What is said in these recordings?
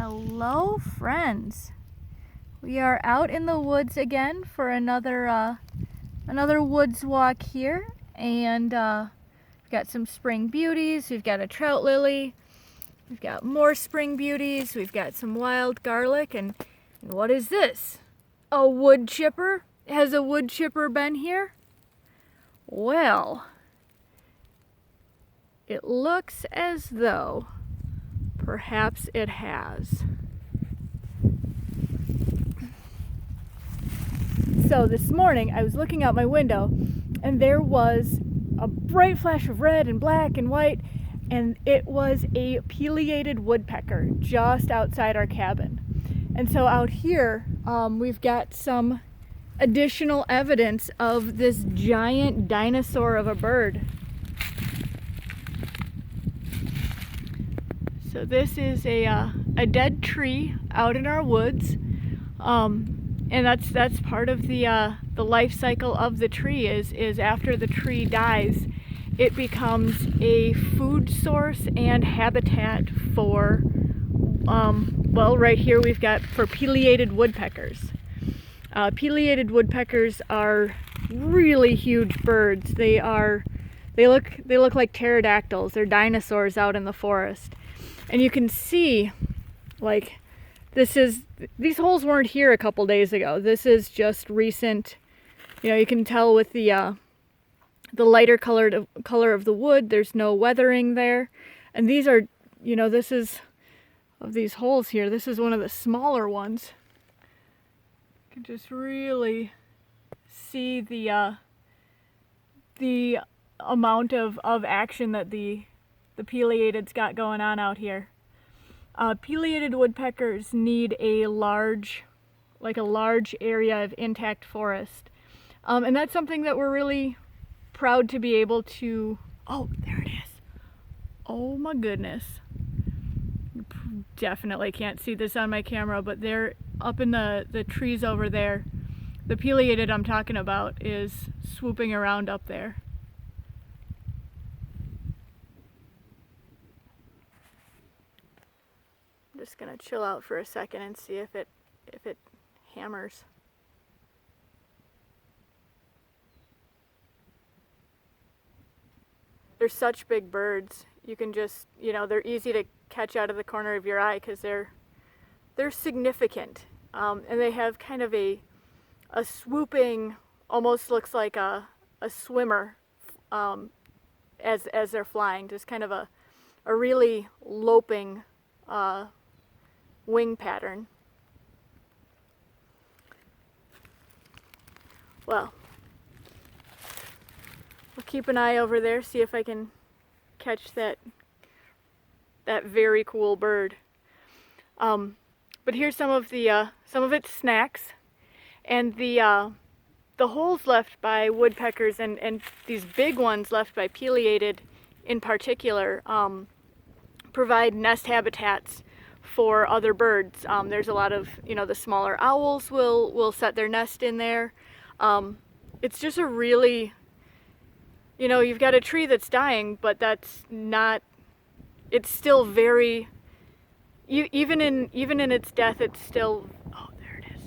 Hello friends, we are out in the woods again for another woods walk here, and we've got some spring beauties. We've got a trout lily, we've got more spring beauties, we've got some wild garlic, and what is this? A wood chipper? Has a wood chipper been here? Well, it looks as though perhaps it has. So this morning I was looking out my window and there was a bright flash of red and black and white, and it was a pileated woodpecker just outside our cabin. And so out here we've got some additional evidence of this giant dinosaur of a bird. So this is a dead tree out in our woods, and that's part of the life cycle of the tree. Is after the tree dies, it becomes a food source and habitat for well, right here we've got for pileated woodpeckers. Pileated woodpeckers are really huge birds. They look like pterodactyls. They're dinosaurs out in the forest. And you can see, like, these holes weren't here a couple days ago. This is just recent. You know, you can tell with the lighter color of the wood, there's no weathering there. And these are, you know, this is, of these holes here, this is one of the smaller ones. You can just really see the amount of action that the pileated's got going on out here. Pileated woodpeckers need a large area of intact forest. And that's something that we're really proud to be able to, oh, there it is. Oh my goodness. You definitely can't see this on my camera, but they're up in the trees over there. The pileated I'm talking about is swooping around up there. Just gonna chill out for a second and see if it hammers. They're such big birds. You can just, you know, they're easy to catch out of the corner of your eye because they're significant, and they have kind of a swooping, almost looks like a swimmer as they're flying. Just kind of a really loping wing pattern. Well, we'll keep an eye over there, see if I can catch that very cool bird. But here's some of its snacks, and the holes left by woodpeckers and these big ones left by pileated in particular provide nest habitats for other birds. There's a lot of, you know, the smaller owls will set their nest in there. It's just a really, you know, you've got a tree that's dying, but that's not, it's still very, even in its death, it's still, oh, there it is.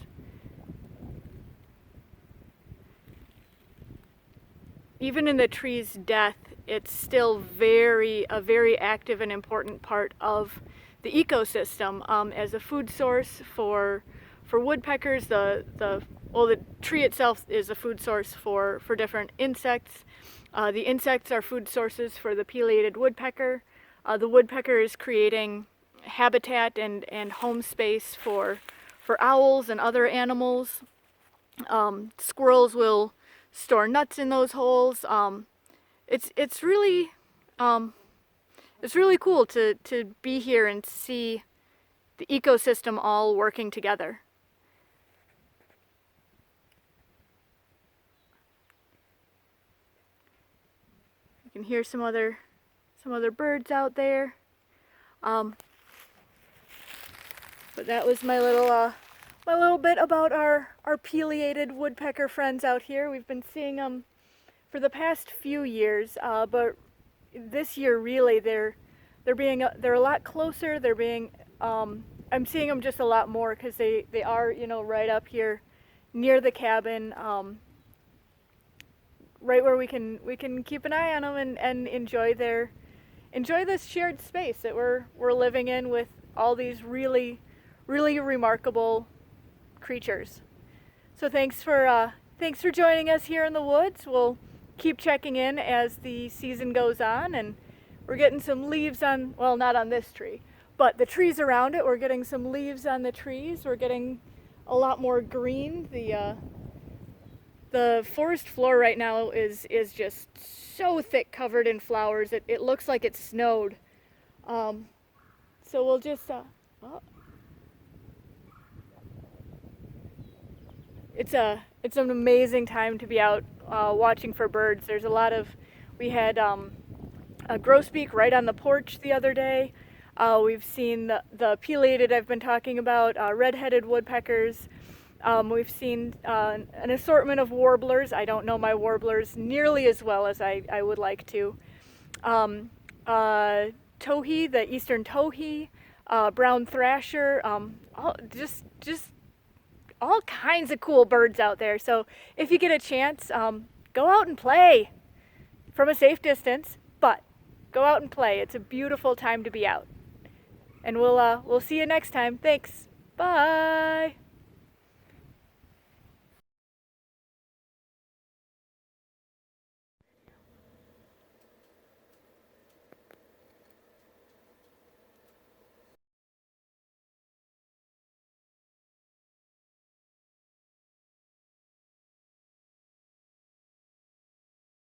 Even in the tree's death, it's still a very active and important part of the ecosystem as a food source for woodpeckers. The tree itself is a food source for different insects. The insects are food sources for the pileated woodpecker. The woodpecker is creating habitat and home space for owls and other animals. Squirrels will store nuts in those holes. It's really cool to be here and see the ecosystem all working together. You can hear some other birds out there. But that was my little bit about our pileated woodpecker friends out here. We've been seeing them for the past few years, but this year really they're a lot closer. They're being I'm seeing them just a lot more because they are, you know, right up here near the cabin, right where we can keep an eye on them and enjoy this shared space that we're living in with all these really remarkable creatures. So thanks for joining us here in the woods. We'll keep checking in as the season goes on, and we're getting some leaves on, well, not on this tree, but the trees around it. We're getting some leaves on the trees. We're getting a lot more green. The forest floor right now is just so thick, covered in flowers. It looks like it snowed. So we'll just oh, it's an amazing time to be out watching for birds. There's a lot of, we had a grosbeak right on the porch the other day. We've seen the pileated I've been talking about, red-headed woodpeckers. We've seen an assortment of warblers. I don't know my warblers nearly as well as I would like to. Towhee, the eastern towhee, brown thrasher, just all kinds of cool birds out there. So if you get a chance, go out and play from a safe distance, but go out and play. It's a beautiful time to be out. And we'll see you next time. Thanks. Bye.